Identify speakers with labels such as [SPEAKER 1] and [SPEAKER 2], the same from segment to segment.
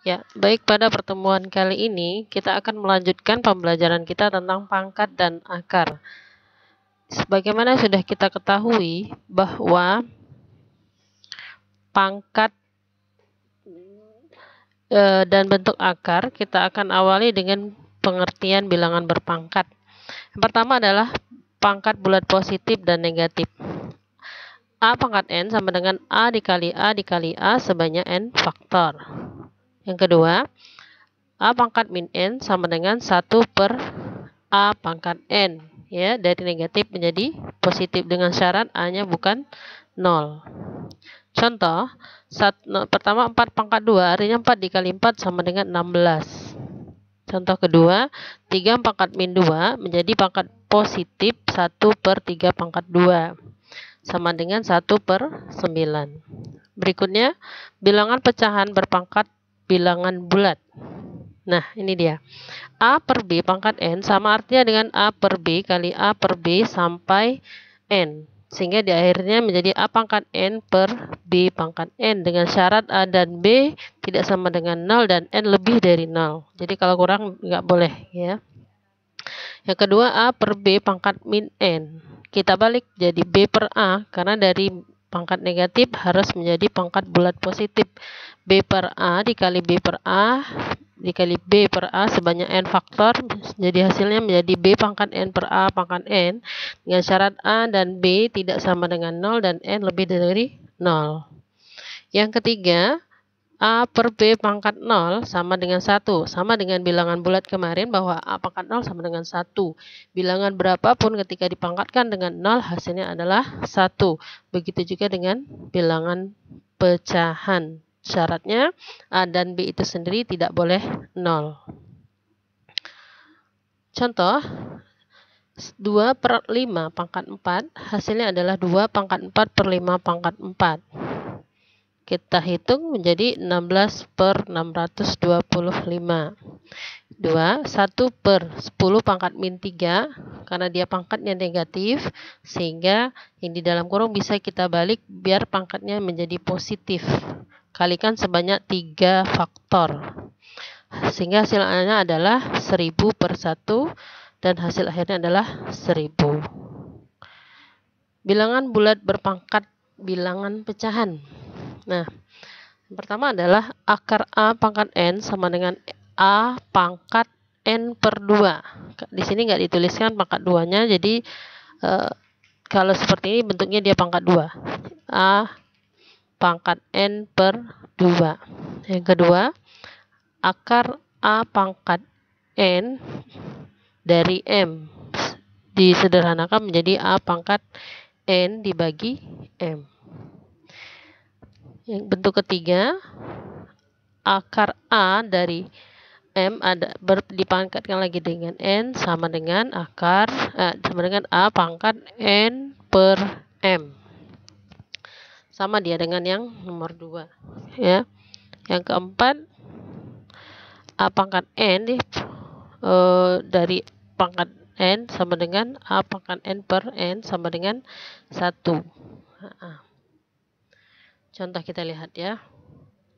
[SPEAKER 1] Ya, baik, pada pertemuan kali ini kita akan melanjutkan pembelajaran kita tentang pangkat dan akar. Sebagaimana sudah kita ketahui bahwa pangkat dan bentuk akar kita akan awali dengan pengertian bilangan berpangkat. Yang pertama adalah pangkat bulat positif dan negatif. A pangkat N sama dengan A dikali A sebanyak N faktor. Yang kedua, A pangkat min N sama dengan 1 per A pangkat N. Ya, dari negatif menjadi positif dengan syarat A-nya bukan 0. Contoh, pertama 4 pangkat 2, artinya 4 dikali 4 sama dengan 16. Contoh kedua, 3 pangkat min 2 menjadi pangkat positif 1 per 3 pangkat 2. Sama dengan 1 per 9. Berikutnya, bilangan pecahan berpangkat bilangan bulat. Nah, ini dia. A per B pangkat N sama artinya dengan A per B kali A per B sampai N. Sehingga di akhirnya menjadi A pangkat N per B pangkat N dengan syarat A dan B tidak sama dengan 0 dan N lebih dari 0. Jadi kalau kurang nggak boleh ya. Yang kedua, A per B pangkat min N. Kita balik jadi B per A karena dari pangkat negatif harus menjadi pangkat bulat positif. B per A dikali B per A dikali B per A sebanyak N faktor. Jadi hasilnya menjadi B pangkat N per A pangkat N dengan syarat A dan B tidak sama dengan 0 dan N lebih dari 0. Yang ketiga, A per B pangkat 0 sama dengan 1. Sama dengan bilangan bulat kemarin bahwa A pangkat 0 sama dengan 1. Bilangan berapapun ketika dipangkatkan dengan 0 hasilnya adalah 1. Begitu juga dengan bilangan pecahan. Syaratnya A dan B itu sendiri tidak boleh 0. Contoh, 2 per 5 pangkat 4 hasilnya adalah 2 pangkat 4 per 5 pangkat 4. Kita hitung menjadi 16 per 625. 2, 1 per 10 pangkat min 3, karena dia pangkatnya negatif, sehingga yang di dalam kurung bisa kita balik biar pangkatnya menjadi positif. Kalikan sebanyak 3 faktor. Sehingga hasilnya adalah 1000 per 1, dan hasil akhirnya adalah 1000. Bilangan bulat berpangkat bilangan pecahan. Nah, yang pertama adalah akar A pangkat N sama dengan A pangkat N per 2. Di sini nggak dituliskan pangkat 2-nya, jadi kalau seperti ini bentuknya dia pangkat 2. A pangkat N per 2. Yang kedua, akar A pangkat N dari M. Disederhanakan menjadi A pangkat N dibagi M. Yang bentuk ketiga, akar A dari M dipangkatkan lagi dengan N sama dengan sama dengan A pangkat N per M. Sama dia dengan yang nomor 2 ya. Yang keempat, A pangkat N dari pangkat N sama dengan A pangkat N per N sama dengan 1. Contoh kita lihat ya.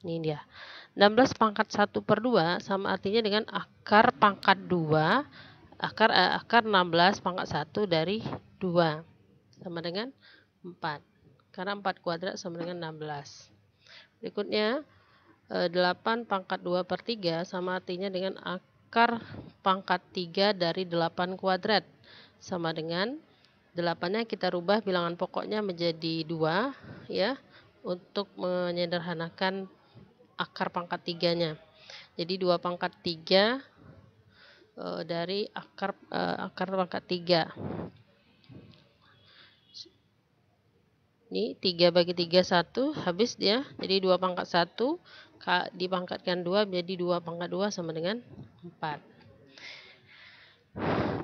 [SPEAKER 1] Ini dia. 16 pangkat 1 per 2 sama artinya dengan akar pangkat 2, akar 16 pangkat 1 dari 2 sama dengan 4. Karena 4 kuadrat sama dengan 16. Berikutnya, 8 pangkat 2 per 3 sama artinya dengan akar pangkat 3 dari 8 kuadrat sama dengan 8-nya kita rubah bilangan pokoknya menjadi 2 ya, untuk menyederhanakan akar pangkat 3-nya. Jadi 2 pangkat 3 dari akar pangkat 3. Ini 3 bagi 3 1, habis dia. Jadi 2 pangkat 1 dipangkatkan 2 menjadi 2 pangkat 2 sama dengan 4.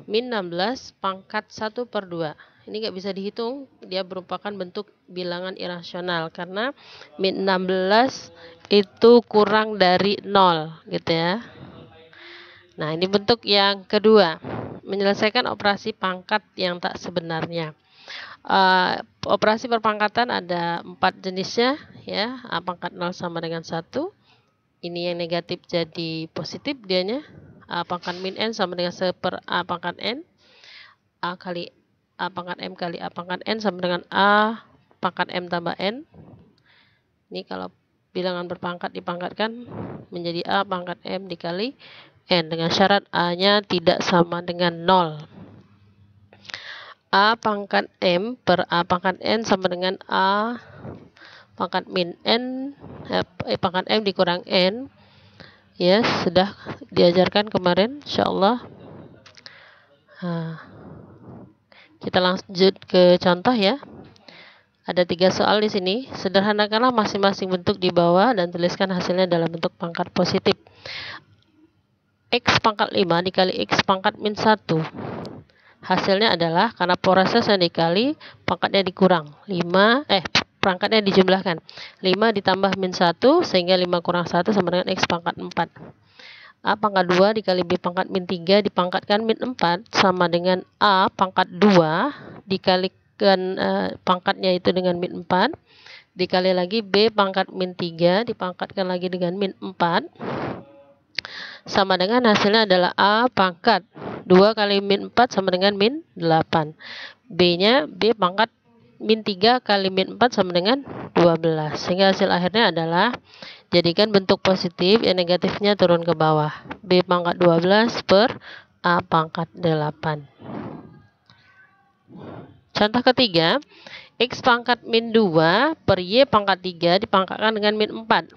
[SPEAKER 1] Min 16 pangkat 1 per 2. Ini nggak bisa dihitung, dia merupakan bentuk bilangan irasional karena min 16 itu kurang dari 0 gitu ya. Nah, ini bentuk yang kedua, menyelesaikan operasi pangkat yang tak sebenarnya. Operasi perpangkatan ada 4 jenisnya ya. A pangkat 0 sama dengan 1. ini yang negatif jadi positif dianya. A pangkat min n sama dengan 1 per A pangkat n. A kali A pangkat M kali A pangkat n sama dengan A pangkat M tambah n. Ini kalau bilangan berpangkat dipangkatkan menjadi A pangkat M dikali N dengan syarat A-nya tidak sama dengan 0. A pangkat M per A pangkat N sama dengan A pangkat min N pangkat M dikurang N. Ya, sudah diajarkan kemarin, insyaallah. Kita lanjut ke contoh ya. Ada 3 soal di sini. Sederhanakanlah masing-masing bentuk di bawah dan tuliskan hasilnya dalam bentuk pangkat positif. X pangkat 5 dikali X pangkat min 1. Hasilnya adalah, karena proses yang dikali, pangkatnya dikurang. Pangkatnya dijumlahkan. 5 ditambah min 1, sehingga 5 kurang 1 sama dengan X pangkat 4. A pangkat 2 dikali B pangkat min 3 dipangkatkan min 4 sama dengan A pangkat 2 dikalikan pangkatnya itu dengan min 4 dikali lagi B pangkat min 3 dipangkatkan lagi dengan min 4 sama dengan hasilnya adalah A pangkat 2 kali min 4 sama dengan min 8. B-nya B pangkat min 3 kali min 4 sama dengan 12. Sehingga hasil akhirnya adalah, jadikan bentuk positif, yang negatifnya turun ke bawah. B pangkat 12 per A pangkat 8. Contoh ketiga, X pangkat min 2 per Y pangkat 3 dipangkatkan dengan min 4.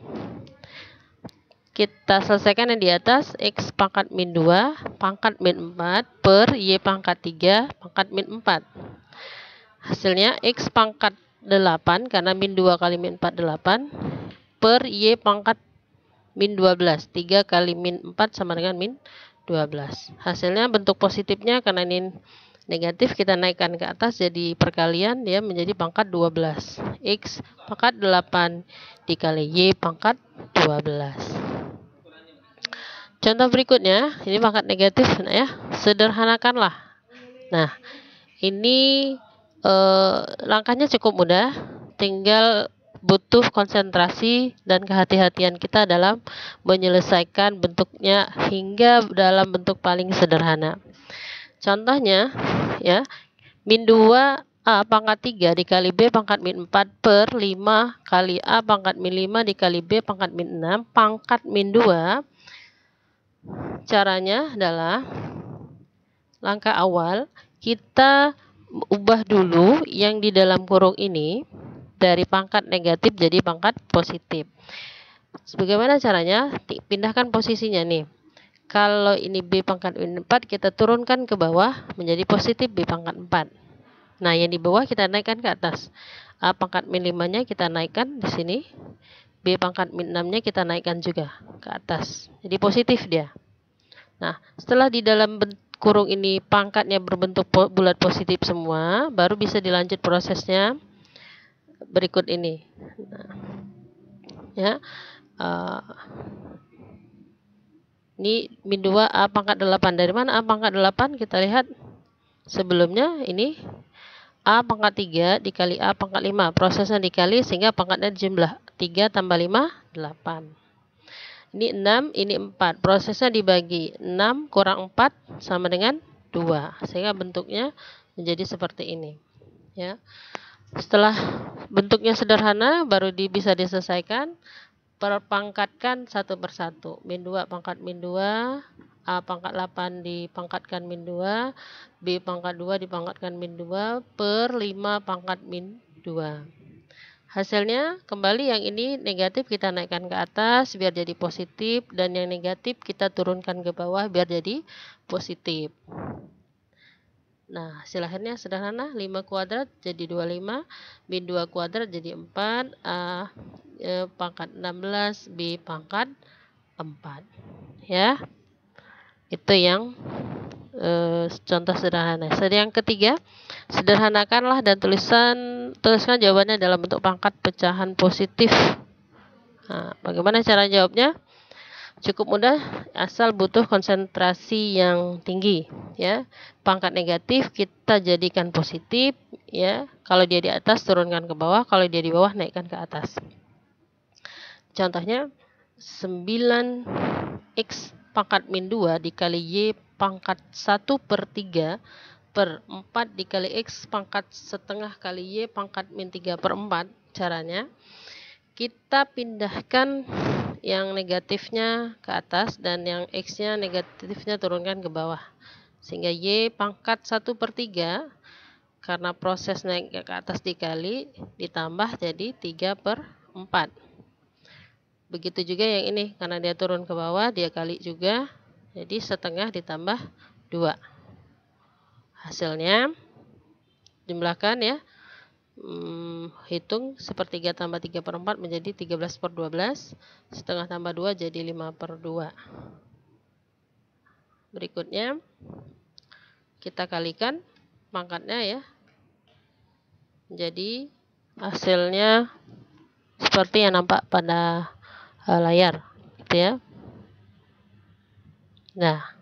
[SPEAKER 1] Kita selesaikan yang di atas. X pangkat min 2 pangkat min 4 per Y pangkat 3 pangkat min 4. Hasilnya X pangkat 8, karena min 2 kali min 4 8, per Y pangkat min 12. 3 kali min 4 sama dengan min 12. Hasilnya bentuk positifnya, karena ini negatif, kita naikkan ke atas jadi perkalian, dia menjadi pangkat 12. X pangkat 8 dikali Y pangkat 12. Contoh berikutnya, ini pangkat negatif, ya. Sederhanakanlah. Nah, ini langkahnya cukup mudah, tinggal butuh konsentrasi dan kehati-hatian kita dalam menyelesaikan bentuknya hingga dalam bentuk paling sederhana. Contohnya ya, min 2 A pangkat 3 dikali B pangkat min 4 per 5 kali A pangkat min 5 dikali B pangkat min 6 pangkat min 2. Caranya adalah, langkah awal kita ubah dulu yang di dalam kurung ini dari pangkat negatif jadi pangkat positif. Bagaimana caranya? Pindahkan posisinya nih. Kalau ini B pangkat min 4, kita turunkan ke bawah menjadi positif B pangkat 4. Nah, yang di bawah kita naikkan ke atas. A pangkat min 5-nya kita naikkan di sini. B pangkat min 6-nya kita naikkan juga ke atas. Jadi positif dia. Nah, setelah di dalam kurung ini pangkatnya berbentuk bulat positif semua, baru bisa dilanjut prosesnya berikut ini. Nah, ya, ini min 2 A pangkat 8. Dari mana A pangkat 8? Kita lihat sebelumnya ini A pangkat 3 dikali A pangkat 5. Prosesnya dikali sehingga pangkatnya dijumlah. 3 tambah 5, 8. Ini 6, ini 4. Prosesnya dibagi. 6 kurang 4 sama dengan 2. Sehingga bentuknya menjadi seperti ini. Ya. Setelah bentuknya sederhana, baru bisa diselesaikan. Perpangkatkan satu persatu. Min 2 pangkat min 2. A pangkat 8 dipangkatkan min 2. B pangkat 2 dipangkatkan min 2. Per 5 pangkat min 2. Hasilnya kembali yang ini negatif kita naikkan ke atas biar jadi positif, dan yang negatif kita turunkan ke bawah biar jadi positif. Nah, hasil akhirnya sederhana, 5 kuadrat jadi 25, min 2 kuadrat jadi 4, A pangkat 16, B pangkat 4. Ya, itu yang contoh sederhana. Yang ketiga, sederhanakanlah dan tuliskan jawabannya dalam bentuk pangkat pecahan positif. Nah, bagaimana cara jawabnya? Cukup mudah, asal butuh konsentrasi yang tinggi. Ya, pangkat negatif kita jadikan positif. Ya, kalau dia di atas turunkan ke bawah, kalau dia di bawah naikkan ke atas. Contohnya, 9x pangkat min 2 dikali y pangkat 1/3 per 4 dikali x pangkat setengah kali y pangkat min 3/4. Caranya, kita pindahkan yang negatifnya ke atas dan yang x-nya negatifnya turunkan ke bawah. Sehingga y pangkat 1/3 karena proses naik ke atas dikali ditambah jadi 3/4. Begitu juga yang ini, karena dia turun ke bawah, dia kali juga, jadi setengah ditambah 2. Hasilnya, jumlahkan ya, hitung 1/3 tambah 3/4 menjadi 13/12, setengah tambah 2 jadi 5/2. Berikutnya, kita kalikan pangkatnya ya, jadi hasilnya seperti yang nampak pada layar, gitu ya. Nah,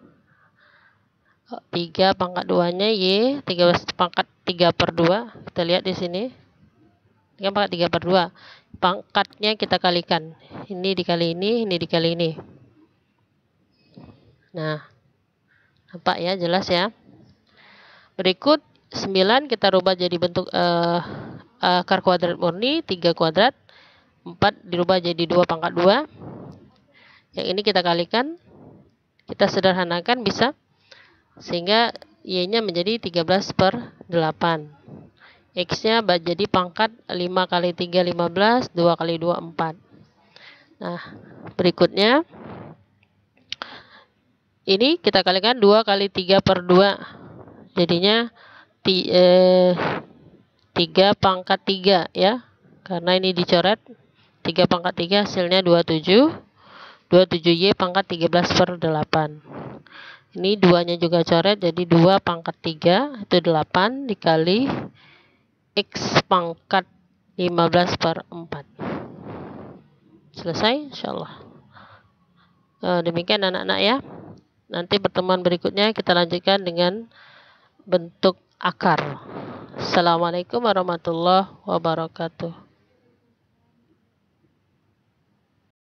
[SPEAKER 1] 3 pangkat 2-nya y, 13 pangkat 3/2, kita lihat di sini. 3 pangkat 3/2. Pangkatnya kita kalikan. Ini dikali ini dikali ini. Nah, nampak ya, jelas ya. Berikut 9 kita rubah jadi bentuk akar kuadrat murni, 3 kuadrat. 4 dirubah jadi 2 pangkat 2. Yang ini kita kalikan, kita sederhanakan bisa, sehingga y-nya menjadi 13/8. X-nya jadi pangkat 5 kali 3, 15, 2 kali 2, 4. Nah, berikutnya, ini kita kalikan 2 kali 3/2. Jadinya 3 pangkat 3 ya. Karena ini dicoret, 3 pangkat 3 hasilnya 27. 27y pangkat 13/8. Ini 2-nya juga coret, jadi 2 pangkat 3 itu 8 dikali x pangkat 15/4. Selesai, insyaallah. Demikian anak-anak ya. Nanti pertemuan berikutnya kita lanjutkan dengan bentuk akar. Assalamualaikum warahmatullahi wabarakatuh.